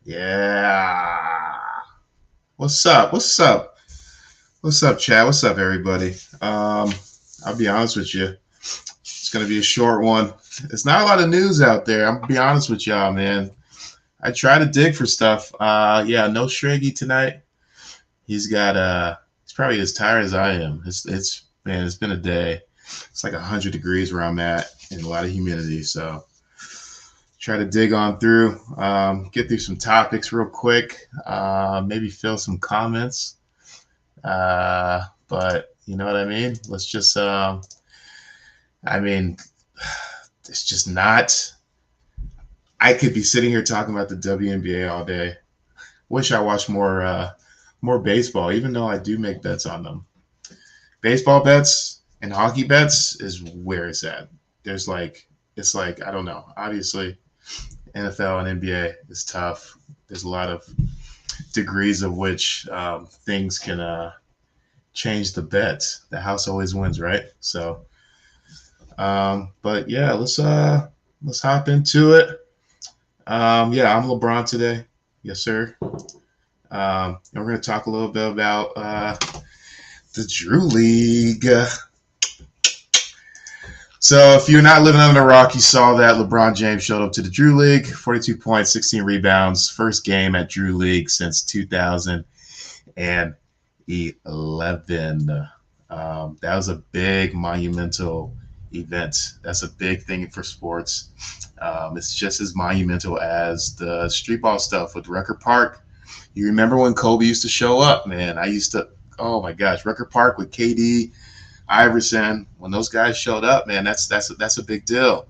Yeah. What's up? What's up? What's up, Chad? What's up, everybody? I'll be honest with you. It's gonna be a short one. It's not a lot of news out there. I'm gonna be honest with y'all, man. I try to dig for stuff. Yeah, no Shriggy tonight. He's probably as tired as I am. It's man, it's been a day. It's like 100 degrees where I'm at and a lot of humidity. So try to dig on through, get through some topics real quick, maybe fill some comments. But you know what I mean? Let's just, I mean, it's just not. I could be sitting here talking about the WNBA all day. Wish I watched more baseball, even though I do make bets on them. Baseball bets and hockey bets is where it's at. There's like, it's like, I don't know. Obviously, NFL and NBA is tough. There's a lot of degrees of which things can change the bet. The house always wins, right? So, but yeah, let's hop into it. Yeah, I'm LeBron today. Yes, sir. And we're going to talk a little bit about the Drew League. So if you're not living under a rock, you saw that LeBron James showed up to the Drew League, 42 points, 16 rebounds, first game at Drew League since 2011. That was a big monumental event. That's a big thing for sports. It's just as monumental as the street ball stuff with Rucker Park. You remember when Kobe used to show up, man? Oh my gosh, Rucker Park with KD, Iverson. When those guys showed up, man, that's a big deal.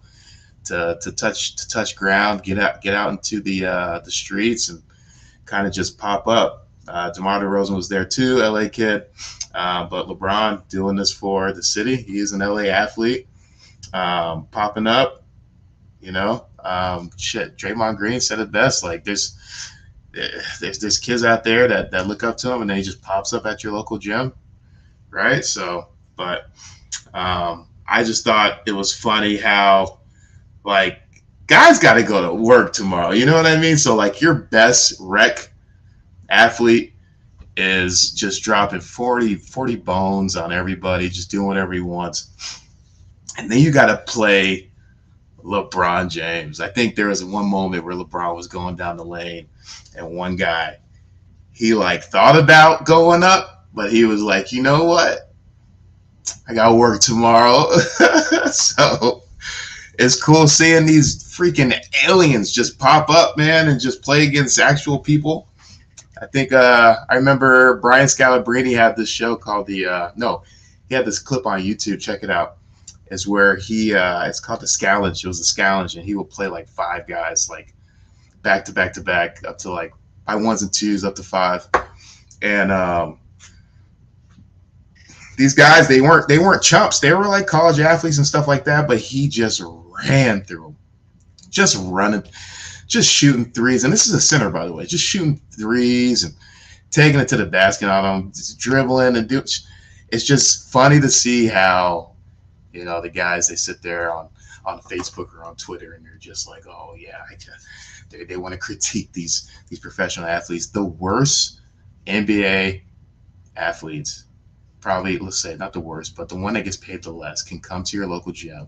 To touch ground, get out into the streets and kind of just pop up. DeMar DeRozan was there too, LA kid. But LeBron doing this for the city. He is an LA athlete, popping up. You know, Draymond Green said it best. Like there's kids out there that look up to him, and then he just pops up at your local gym, right? So, but I just thought it was funny how like guys got to go to work tomorrow. You know what I mean? So like your best rec athlete is just dropping 40 bones on everybody, just doing whatever he wants. And then you got to play LeBron James. I think there was one moment where LeBron was going down the lane and one guy, he like thought about going up, but he was like, you know what? I got to work tomorrow. So it's cool seeing these freaking aliens just pop up, man, and just play against actual people. I think I remember Brian Scalabrine had this show called he had this clip on YouTube. Check it out. Is where it's called the Scallenge. It was the Scallenge, and he would play like five guys, like back to back to back, up to like by ones and twos, up to five. And these guys, they weren't chumps. They were like college athletes and stuff like that. But he just ran through them, just running, just shooting threes. And this is a center, by the way, just shooting threes and taking it to the basket on them, just dribbling and do. It's just funny to see how, you know, the guys, they sit there on Facebook or on Twitter and they're just like, oh yeah, they want to critique these professional athletes. The worst NBA athletes, probably, let's say not the worst, but the one that gets paid the less, can come to your local gym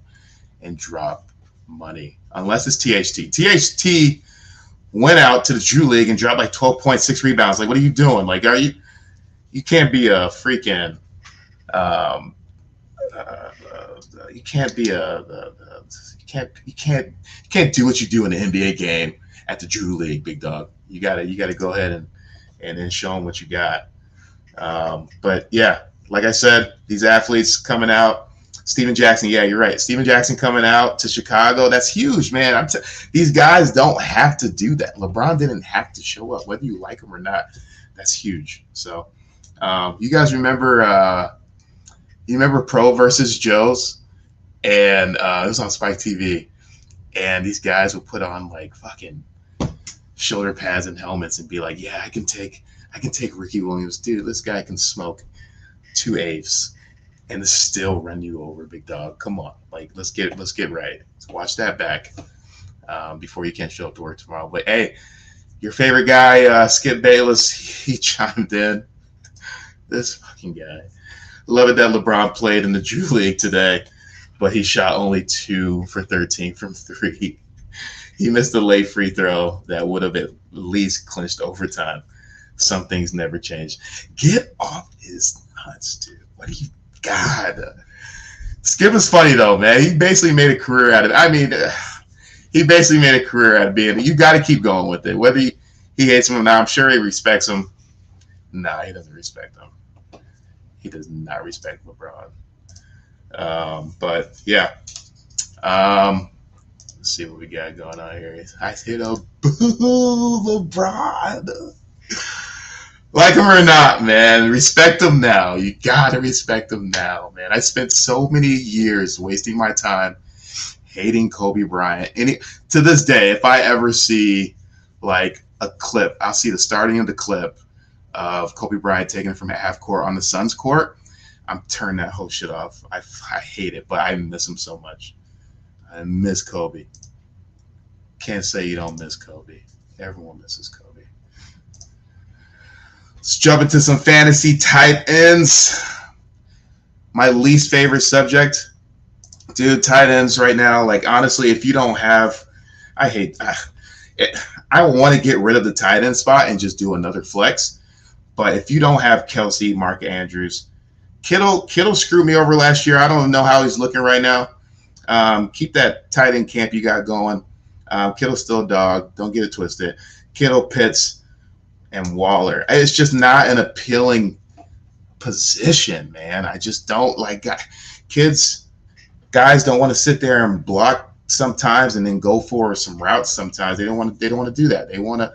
and drop money, unless it's THT. THT went out to the Drew League and dropped like 12.6 rebounds. Like, what are you doing? Like, you can't be a freaking you can't be you can't do what you do in the NBA game at the Drew League, big dog. You gotta go ahead and then show them what you got. But yeah, like I said, these athletes coming out. Steven Jackson, yeah, you're right. Steven Jackson coming out to Chicago, that's huge, man. These guys don't have to do that. LeBron didn't have to show up, whether you like him or not. That's huge. So, you guys remember? You remember Pro versus Joe's? And it was on Spike TV. And these guys would put on like fucking shoulder pads and helmets and be like, "Yeah, I can take Ricky Williams, dude. This guy can smoke 2 A's and still run you over, big dog. Come on, like let's get right. Let's watch that back before you can't show up to work tomorrow." But hey, Your favorite guy, Skip Bayless, he chimed in. This fucking guy. Love it that LeBron played in the Drew League today, but he shot only 2 for 13 from 3. He missed a late free throw that would have at least clinched overtime. Some things never change. Get off his nuts, dude. What do you got? Skip is funny, though, man. He basically made a career out of it. I mean, he basically made a career out of being. You got to keep going with it. Whether he hates him or not, I'm sure he respects him. Nah, he doesn't respect him. He does not respect LeBron. But, yeah. Let's see what we got going on here. I hit a boo, LeBron. Like him or not, man, respect him now. You gotta respect him now, man. I spent so many years wasting my time hating Kobe Bryant. To this day, if I ever see like a clip, I'll see the starting of the clip of Kobe Bryant taking it from a half court on the Suns court. I'm turning that whole shit off. I hate it, but I miss him so much. I miss Kobe. Can't say you don't miss Kobe. Everyone misses Kobe. Let's jump into some fantasy tight ends. My least favorite subject. Dude, tight ends right now, like honestly, if you don't have, I want to get rid of the tight end spot and just do another flex. But if you don't have Kelsey, Mark Andrews, Kittle screwed me over last year. I don't know how he's looking right now. Keep that tight end camp you got going. Kittle's still a dog. Don't get it twisted. Kittle, Pitts, and Waller. It's just not an appealing position, man. I just don't like guys don't want to sit there and block sometimes and then go for some routes sometimes. They don't want to do that. They want to,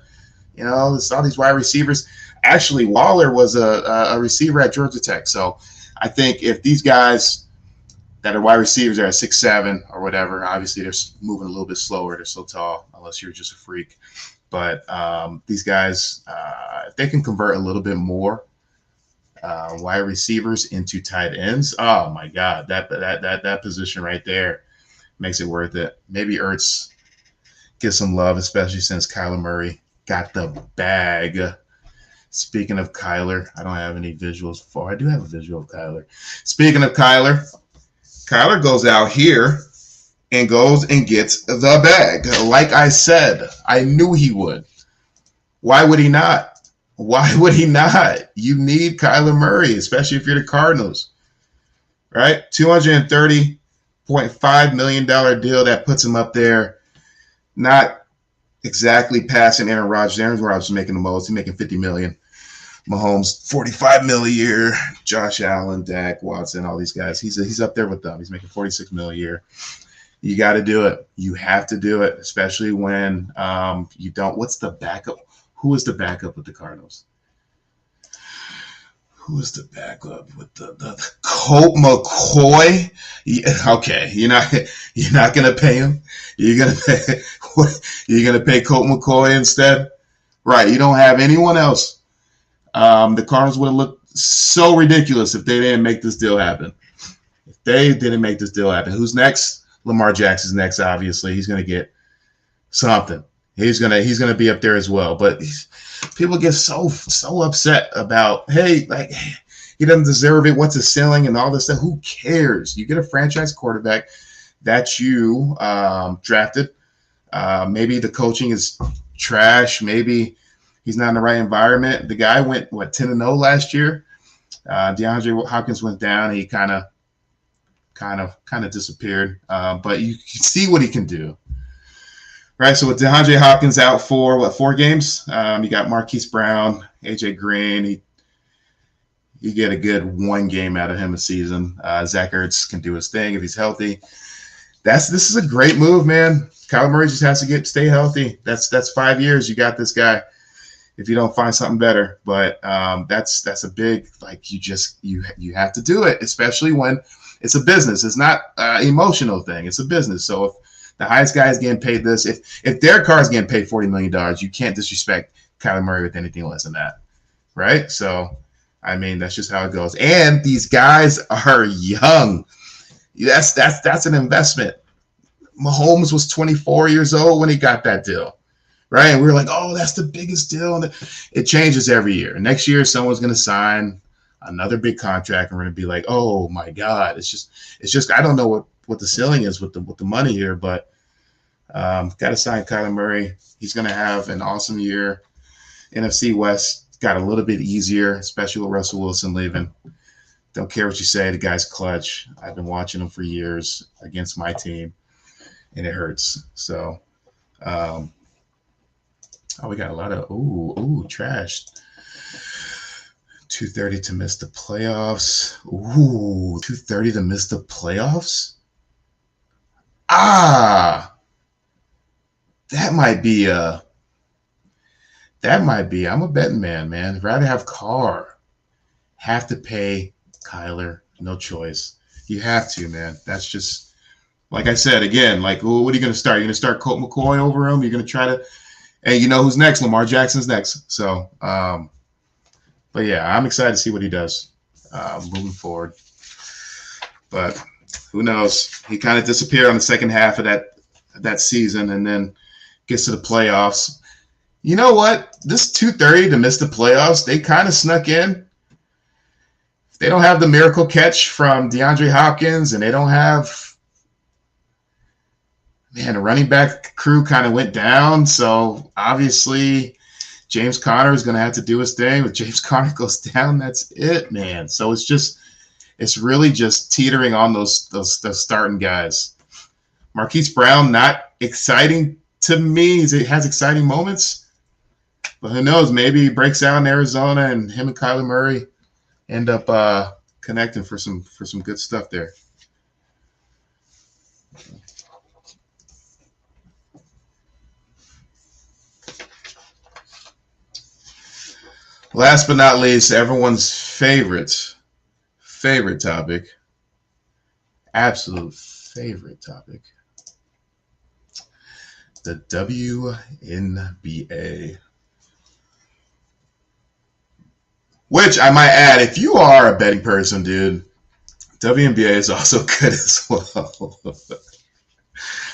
it's all these wide receivers. Actually, Waller was a receiver at Georgia Tech. So I think if these guys that are wide receivers are at 6'7" or whatever, obviously they're moving a little bit slower. They're so tall, unless you're just a freak. But these guys, if they can convert a little bit more wide receivers into tight ends, oh my God, that position right there makes it worth it. Maybe Ertz gets some love, especially since Kyler Murray got the bag. Speaking of Kyler, I don't have any visuals for. I do have a visual of Kyler. Speaking of Kyler goes out here and goes and gets the bag. Like I said, I knew he would. Why would he not? Why would he not? You need Kyler Murray, especially if you're the Cardinals, right? $230.5 million deal that puts him up there. Not exactly passing Aaron Rodgers. Aaron Rodgers is making the most. He's making $50 million. Mahomes, $45 million a year. Josh Allen, Dak, Watson, all these guys. He's up there with them. He's making $46 million a year. You got to do it. You have to do it, especially when you don't. What's the backup? Who is the backup with the Cardinals? Who is the backup with the Colt McCoy? Yeah, okay, you're not gonna pay him. You're gonna pay Colt McCoy instead, right? You don't have anyone else. The Cardinals would have looked so ridiculous if they didn't make this deal happen. If they didn't make this deal happen, who's next? Lamar Jackson's next, obviously. He's going to get something. He's gonna be up there as well. But people get so upset about, hey, like he doesn't deserve it. What's his ceiling and all this stuff? Who cares? You get a franchise quarterback that you drafted. Maybe the coaching is trash. Maybe he's not in the right environment. The guy went 10-0 last year. DeAndre Hopkins went down. He kind of disappeared. But you can see what he can do. Right, so with DeAndre Hopkins out for 4 games, you got Marquise Brown, AJ Green. You get a good 1 game out of him a season. Zach Ertz can do his thing if he's healthy. This is a great move, man. Kyler Murray just has to stay healthy. That's 5 years. You got this guy. If you don't find something better, but that's a big, like, you have to do it, especially when it's a business. It's not an emotional thing. It's a business. So if the highest guy is getting paid this, if Derek Carr is getting paid $40 million, you can't disrespect Kyler Murray with anything less than that, right? So, I mean, that's just how it goes. And these guys are young. That's an investment. Mahomes was 24 years old when he got that deal, right? And we were like, oh, that's the biggest deal. And it changes every year. Next year, someone's going to sign another big contract, and we're going to be like, oh my God, it's just I don't know what the ceiling is with the money here, but got to sign Kyler Murray. He's going to have an awesome year. NFC West got a little bit easier, especially with Russell Wilson leaving. Don't care what you say, the guy's clutch. I've been watching him for years against my team, and it hurts. So, we got a lot of trash. 230 to miss the playoffs. 230 to miss the playoffs. That might be. I'm a betting man. I'd rather have Carr. Have to pay Kyler. No choice. You have to, man. That's just, like I said, again, like, what are you going to start? You're going to start Colt McCoy over him? You're going to try to, and you know who's next? Lamar Jackson's next. So, but yeah, I'm excited to see what he does moving forward. But who knows? He kind of disappeared on the second half of that season, and then gets to the playoffs. You know what? This 230 to miss the playoffs, they kind of snuck in. They don't have the miracle catch from DeAndre Hopkins, and they don't have, the running back crew kind of went down. So obviously James Conner is going to have to do his thing. If James Conner goes down, that's it, man. So it's really just teetering on those starting guys. Marquise Brown, not exciting to me. He has exciting moments, but who knows? Maybe he breaks out in Arizona, and him and Kyler Murray end up connecting for some good stuff there. Last but not least, everyone's favorite topic, absolute favorite topic, the WNBA. Which I might add, if you are a betting person, dude, WNBA is also good as well.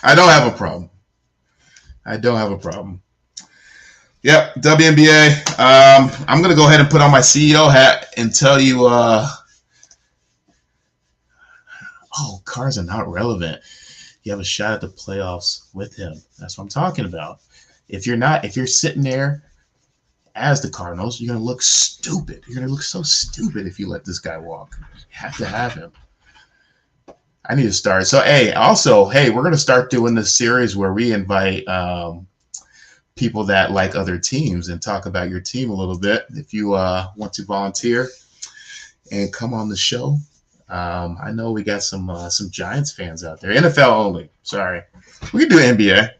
I don't have a problem. Yep, WNBA. I'm going to go ahead and put on my CEO hat and tell you, cars are not relevant. You have a shot at the playoffs with him. That's what I'm talking about. If you're sitting there as the Cardinals, you're going to look stupid. You're going to look so stupid if you let this guy walk. You have to have him. I need to start. So, we're going to start doing this series where we invite people that like other teams and talk about your team a little bit. If you want to volunteer and come on the show, I know we got some Giants fans out there. NFL only. Sorry. We can do NBA.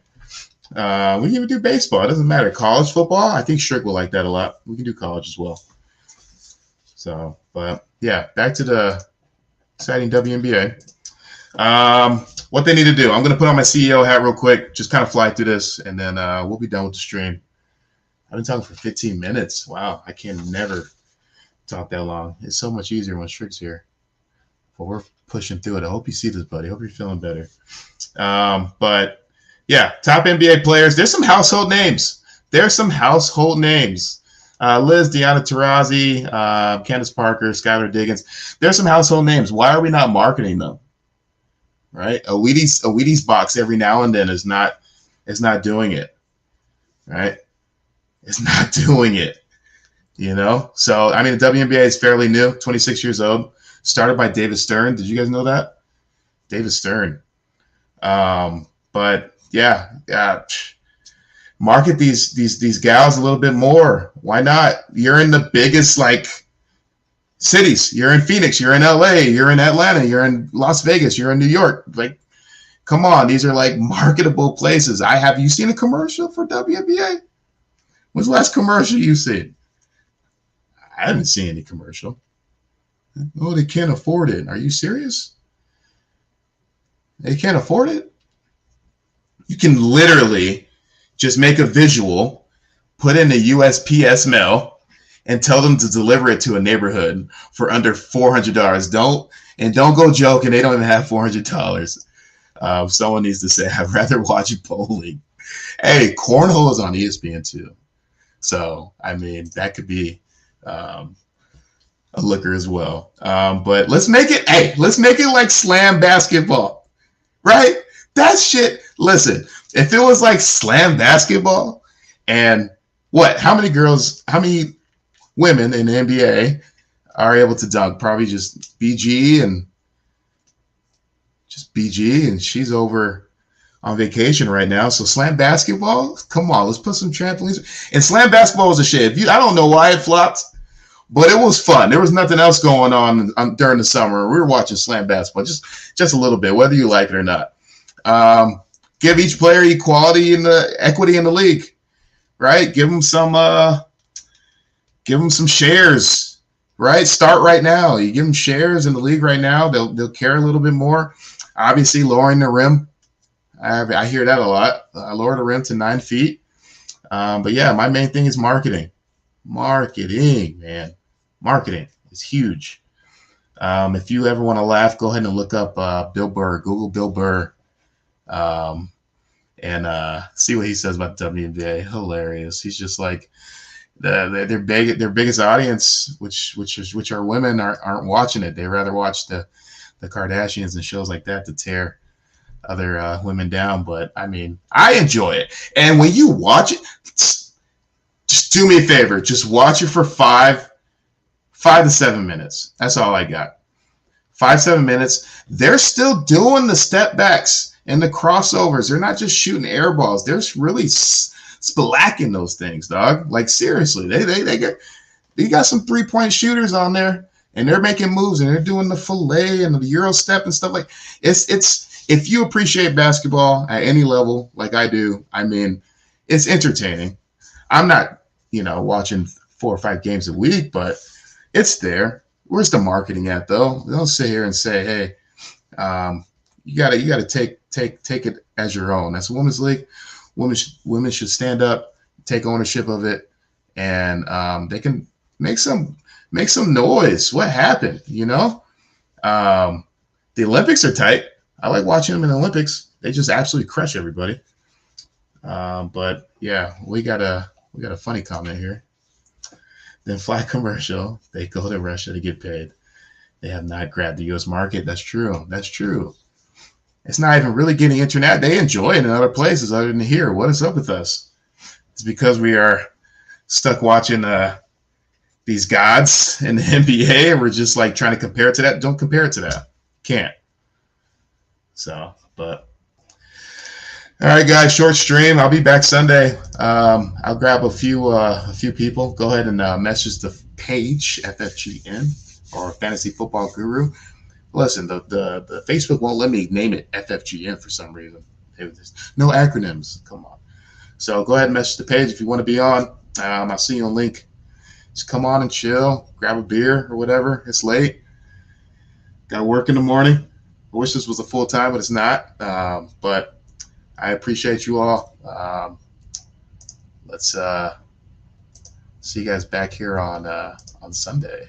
We can even do baseball. It doesn't matter. College football, I think Shrek will like that a lot. We can do college as well. So, but yeah, back to the exciting WNBA. What they need to do, I'm going to put on my CEO hat real quick, just kind of fly through this, and then we'll be done with the stream. I've been talking for 15 minutes. Wow, I can never talk that long. It's so much easier when Shrek's here. But we're pushing through it. I hope you see this, buddy. I hope you're feeling better. But yeah, top NBA players. There's some household names. Liz, Deanna Taurasi, Candace Parker, Skylar Diggins. There's some household names. Why are we not marketing them? Right? A Wheaties box every now and then is not doing it. Right? It's not doing it. You know? So, I mean, the WNBA is fairly new, 26 years old. Started by David Stern. Did you guys know that? David Stern. But yeah. Market these gals a little bit more. Why not? You're in the biggest cities. You're in Phoenix. You're in LA. You're in Atlanta. You're in Las Vegas. You're in New York. Come on. These are marketable places. Have you seen a commercial for WNBA? When's the last commercial you've seen? I haven't seen any commercial. Oh, they can't afford it. Are you serious? They can't afford it? You can literally just make a visual, put in a USPS mail, and tell them to deliver it to a neighborhood for under $400. Don't go joking. They don't even have $400. Someone needs to say, I'd rather watch bowling Hey, cornhole is on ESPN too. So, I mean, that could be a looker as well. But let's make it like slam basketball, right? That shit, listen, if it was like slam basketball and how many women in the NBA are able to dunk? Probably just BG, and she's over on vacation right now. So slam basketball, come on, let's put some trampolines. And slam basketball was a shit. I don't know why it flopped, but it was fun. There was nothing else going on during the summer. We were watching slam basketball, just a little bit, whether you like it or not. Give each player equality in the equity in the league, right? Give them some shares, right? Start right now. You give them shares in the league right now, they'll care a little bit more. Obviously, lowering the rim. I hear that a lot. Lower the rim to 9 feet. But yeah, my main thing is marketing. Marketing, man. Marketing is huge. If you ever want to laugh, go ahead and look up Bill Burr. Google Bill Burr, and see what he says about the WNBA. Hilarious. He's just like their biggest audience, which are women, aren't watching it. They rather watch the Kardashians and shows like that to tear other women down. But I mean, I enjoy it. And when you watch it, just do me a favor. Just watch it for 5 to 7 minutes. That's all I got. 5-7 minutes. They're still doing the step backs and the crossovers. They're not just shooting air balls. They're really spelacking those things, dog. Like seriously, they got some 3-point shooters on there, and they're making moves, and they're doing the fillet and the Euro step and stuff like it's. If you appreciate basketball at any level, like I do, I mean, it's entertaining. I'm not, watching 4 or 5 games a week, but it's there. Where's the marketing at, though? Don't sit here and say, "Hey, you gotta take it as your own." That's a women's league. Women should stand up, take ownership of it, and they can make some noise. What happened? The Olympics are tight. I like watching them in the Olympics. They just absolutely crush everybody. But yeah, we got a funny comment here. Then fly commercial. They go to Russia to get paid. They have not grabbed the U.S. market. That's true. That's true. It's not even really getting internet. They enjoy it in other places other than here. What is up with us? It's because we are stuck watching these gods in the NBA, and we're just like trying to compare it to that. Don't compare it to that. Can't. So, but all right, guys, short stream. I'll be back Sunday. I'll grab a few people. Go ahead and message the page FFGN or Fantasy Football Guru. Listen, the Facebook won't let me name it FFGN for some reason. No acronyms. Come on. So go ahead and message the page if you want to be on. I'll see you on link. Just come on and chill, grab a beer or whatever. It's late. Got to work in the morning. I wish this was a full time, but it's not. But I appreciate you all. Let's see you guys back here on Sunday.